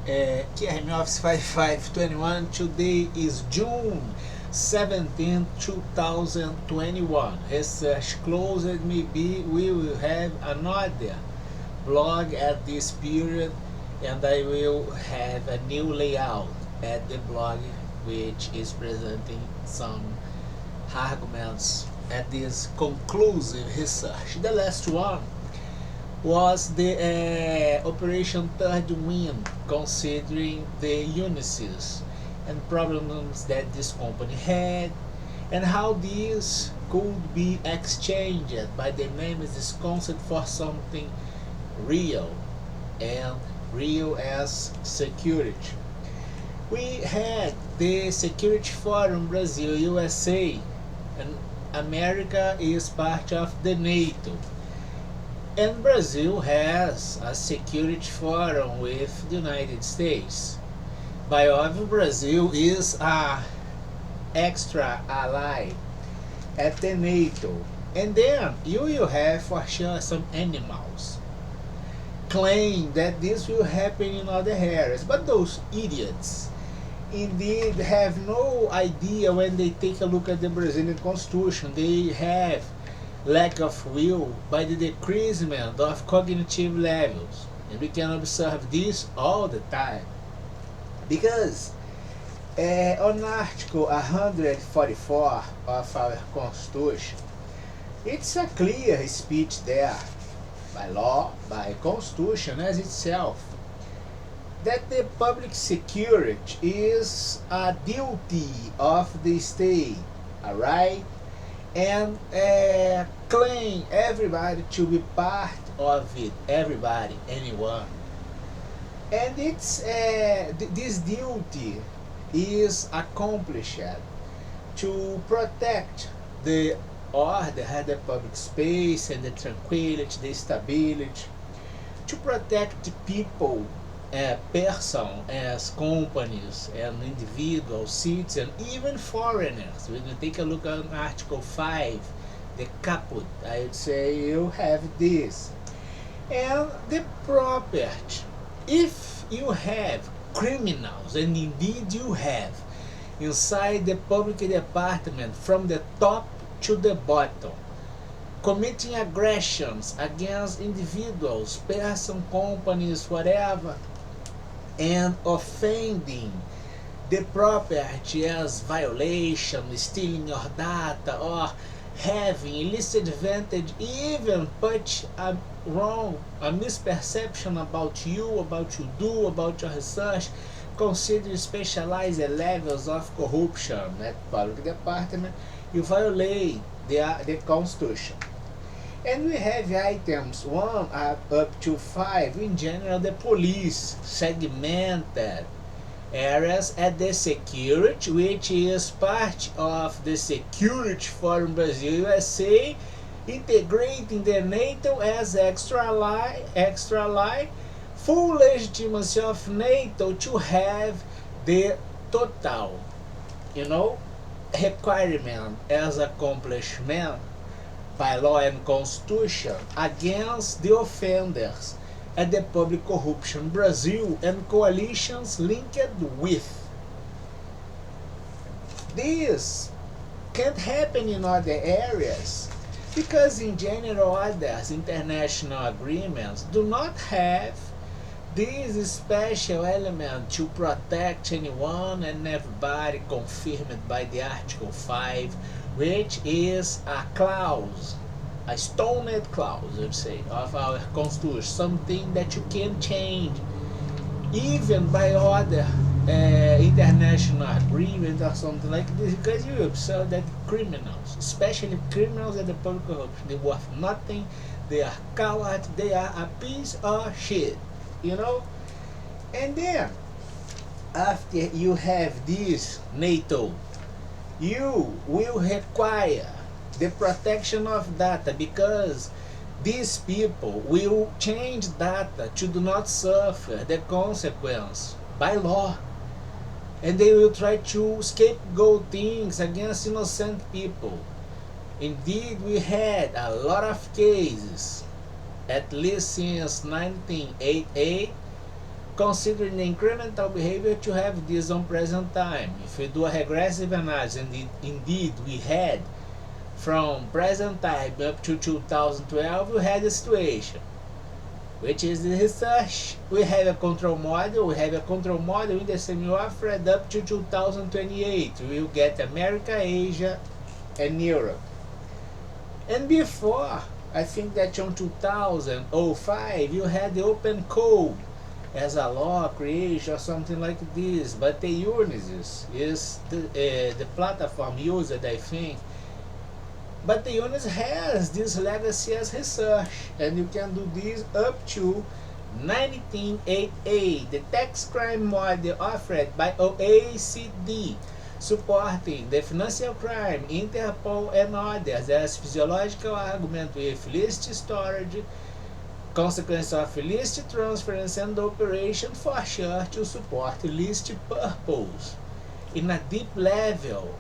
TRM Office 5521. Today is June 17, 2021. Research closed. Maybe we will have another blog at this period, and I will have a new layout at the blog which is presenting some arguments at this conclusive research. The last one was the Operation Third Wind, considering the uneases and problems that this company had, and how these could be exchanged by the name is this concept for something real, and real as security. We had the Security Forum Brazil USA, and America is part of the NATO. And Brazil has a security forum with the United States. By obviously, Brazil is a extra ally at the NATO. And then you will have for sure some animals claim that this will happen in other areas. But those idiots indeed have no idea when they take a look at the Brazilian Constitution. They have lack of will by the decreasement of cognitive levels. And we can observe this all the time. Because on Article 144 of our Constitution, it's a clear speech there, by law, by Constitution as itself, that the public security is a duty of the state, alright? And claim everybody to be part of it, everybody, anyone. And it's this duty is accomplished to protect the order, the public space, and the tranquility, the stability, to protect the people, person as companies and individuals, citizens, even foreigners. When you take a look at Article 5, the caput, I would say you have this. And the property, if you have criminals, and indeed you have, inside the public department from the top to the bottom, committing aggressions against individuals, person, companies, whatever, and offending the property as violation, stealing your data, or having illicit advantage, even put a misperception about you, about you do, about your research, consider specialized levels of corruption at public department, you violate the Constitution. And we have items 1 up to 5. In general, the police segmented areas at the security, which is part of the Security Forum Brazil USA, integrating the NATO as extra ally, full legitimacy of NATO to have the total, requirement as accomplishment by law and Constitution against the offenders at the public corruption Brazil and coalitions linked with. This can't happen in other areas because in general others international agreements do not have this special element to protect anyone and everybody, confirmed by the Article 5, which is a clause, a stoned clause, I would say, of our Constitution, something that you can change, even by other international agreement or something like this, because you observe that criminals, especially criminals at the public corruption, they worth nothing, they are cowards, they are a piece of shit, And then, after you have this NATO, you will require the protection of data, because these people will change data to do not suffer the consequence by law, and they will try to scapegoat things against innocent people. Indeed, we had a lot of cases, at least since 1988, considering the incremental behavior to have this on present time. If we do a regressive analysis, and indeed we had from present time up to 2012, we had a situation, which is the research. We have a control model. We have a control model in the semi-offered up to 2028. We will get America, Asia, and Europe. And before, I think that in 2005, you had the open code as a law creation or something like this. But the Unisys is the platform used, I think. But the Unisys has this legacy as research, and you can do this up to 1988, the tax crime model offered by OECD, supporting the financial crime, Interpol, and others as physiological argument with illicit storage, consequence of illicit transference and operation, for sure to support illicit purpose in a deep level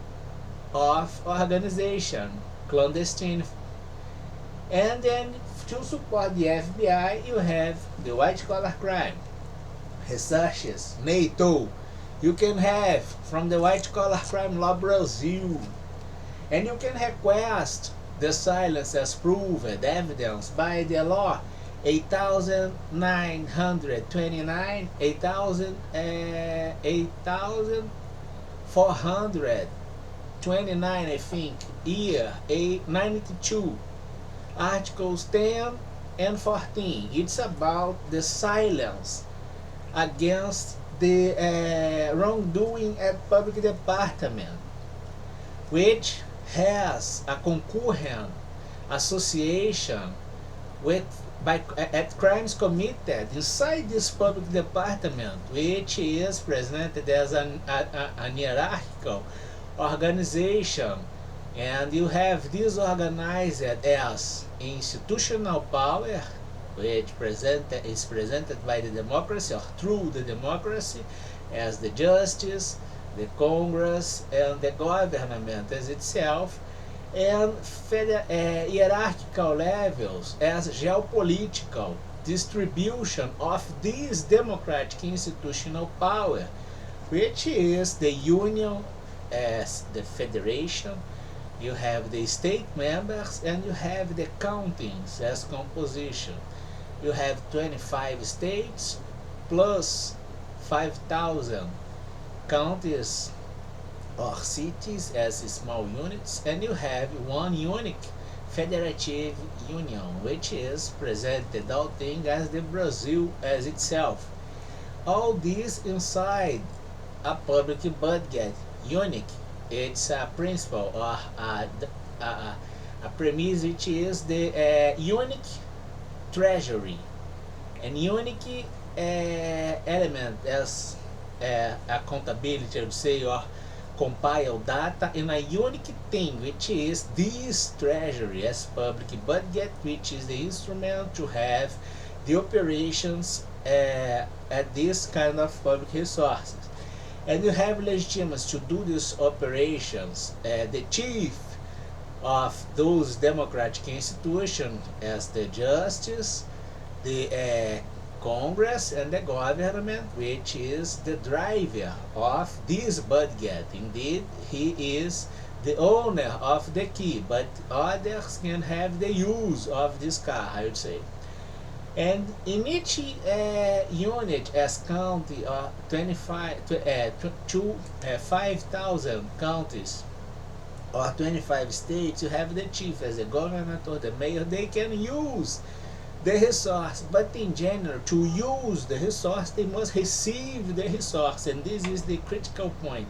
of organization, clandestine. And then to support the FBI, you have the white collar crime researches, NATO. You can have from the white collar crime law Brazil, and you can request the silence as proven evidence by the law 8,929, 8,429, I think, year A92, articles 10 and 14. It's about the silence against the wrongdoing at public department, which has a concurrent association with at crimes committed inside this public department, which is presented as an hierarchical organization. And you have this organized as institutional power, which is presented by the democracy or through the democracy as the justice, the Congress, and the government as itself, and hierarchical levels as geopolitical distribution of this democratic institutional power, which is the union as the federation. You have the state members, and you have the countings as composition. You have 25 states plus 5,000 counties or cities as small units, and you have one unique federative union, which is presented all things as the Brazil as itself. All this inside a public budget, unique. It's a principle or a premise, which is the unique treasury, and unique element as accountability, I would say, or compile data in a unique thing, which is this treasury as public budget, which is the instrument to have the operations at this kind of public resources. And you have legitimacy to do these operations. The chief of those democratic institutions as the justice, the Congress, and the government, which is the driver of this budget. Indeed, he is the owner of the key, but others can have the use of this car, I would say. And in each unit as county, 5,000 counties or 25 states, you have the chief as the governor or the mayor. They can use the resource, but in general, to use the resource, they must receive the resource, and this is the critical point.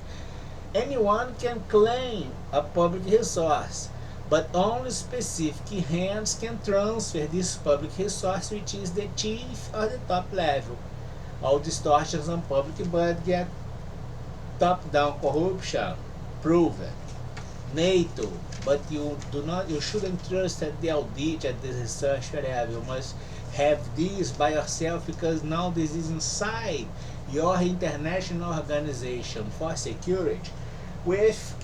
Anyone can claim a public resource, but only specific hands can transfer this public resource, which is the chief or the top level. All distortions on public budget, top-down corruption, proven. NATO, but you shouldn't trust at the audit, at the research variable. You must have this by yourself, because now this is inside your international organization for security, with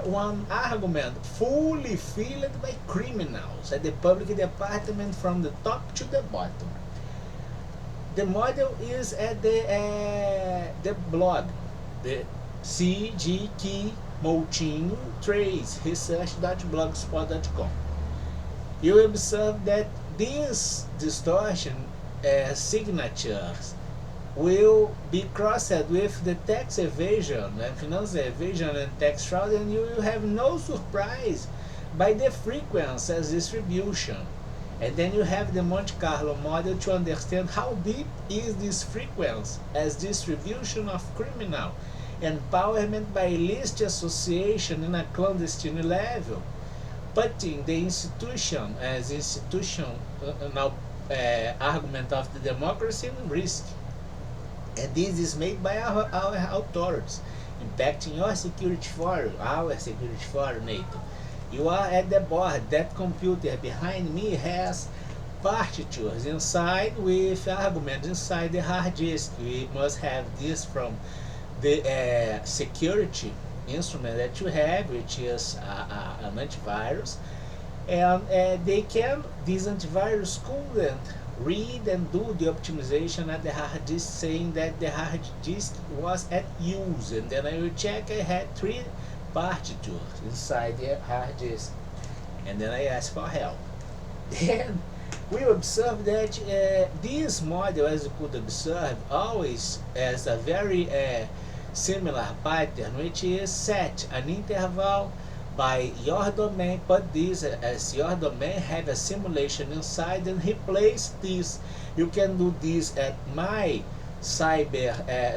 one argument fully filled by criminals at the public department from the top to the bottom. the model is at the blog, the CGK Moutinho Trace Research.blogspot.com. You observe that these distortion signatures will be crossed with the tax evasion and financial evasion and tax fraud, and you will have no surprise by the frequency as distribution. And then you have the Monte Carlo model to understand how deep is this frequency as distribution of criminal empowerment by illicit association in a clandestine level, putting the institution as institutional argument of the democracy in risk. And this is made by our authorities, impacting your security forum, our security forum, NATO. You are at the board. That computer behind me has partitures inside with arguments inside the hard disk. We must have this from the security instrument that you have, which is an antivirus. And this antivirus couldn't read and do the optimization at the hard disk, saying that the hard disk was at use. And then I will check, I had 3 partitures inside the hard disk, and then I asked for help. Then we observe that this model, as you could observe, always has a very similar pattern, which is set an interval by your domain, put this as your domain, have a simulation inside, and replace this. You can do this at my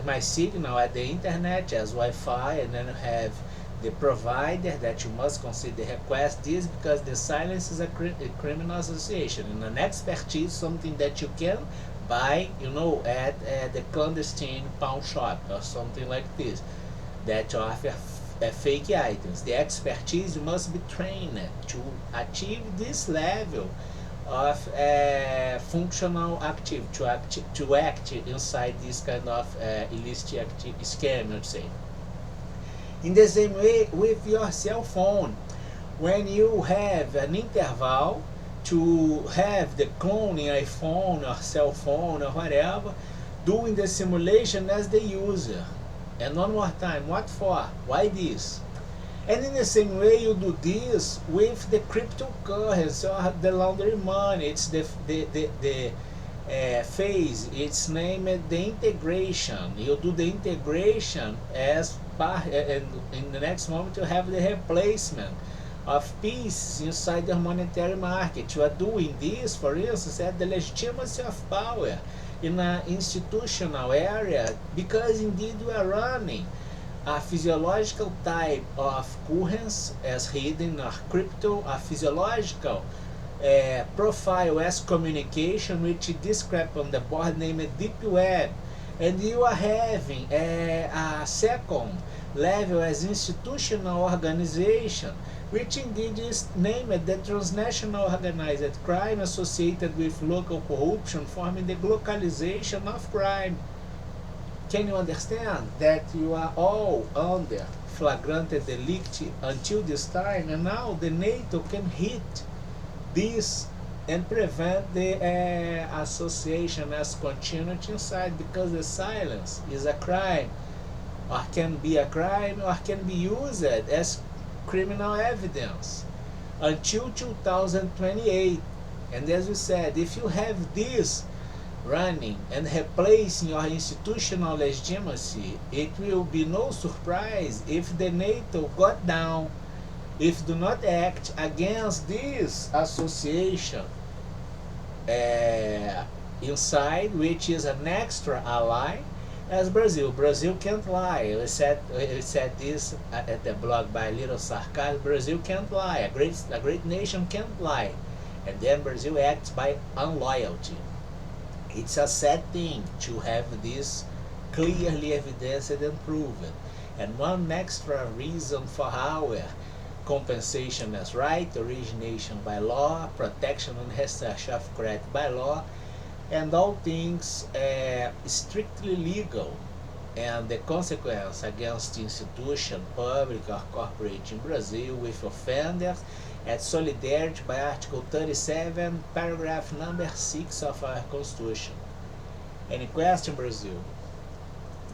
my signal at the internet as Wi-Fi, and then have the provider that you must consider request this, because the silence is a criminal association, and an expertise, something that you can buy, at the clandestine pawn shop or something like this, that offer fake items. The expertise must be trained to achieve this level of functional active, to act inside this kind of illicit scam, let's say. In the same way with your cell phone, when you have an interval to have the clone in iPhone or cell phone or whatever, doing the simulation as the user. And one more time, what for? Why this? And in the same way you do this with the cryptocurrency or the laundering money. It's the phase, it's named the integration. You do the integration as part, and in the next moment you have the replacement of pieces inside the monetary market. You are doing this, for instance, at the legitimacy of power in an institutional area, because indeed we are running a physiological type of currency as hidden or crypto, a physiological profile as communication, which described on the board named deep web, and you are having a second level as institutional organization, which indeed is named the transnational organized crime associated with local corruption, forming the localization of crime. Can you understand that you are all under flagrante delicti until this time, and now the NATO can hit this and prevent the association as continuity inside, because the silence is a crime, or can be a crime, or can be used as criminal evidence until 2028. And as we said, if you have this running and replacing your institutional legitimacy, it will be no surprise if the NATO got down, if do not act against this association inside, which is an extra ally, as Brazil. Brazil can't lie. We said this at the blog by Little Sarcasm. Brazil can't lie. A great nation can't lie. And then Brazil acts by unloyalty. It's a sad thing to have this clearly evidenced and proven. And one extra reason for our compensation as right, origination by law, protection and research of credit by law, and all things strictly legal, and the consequence against institution, public or corporate in Brazil with offenders at solidarity by Article 37, paragraph number 6 of our Constitution. Any question, Brazil?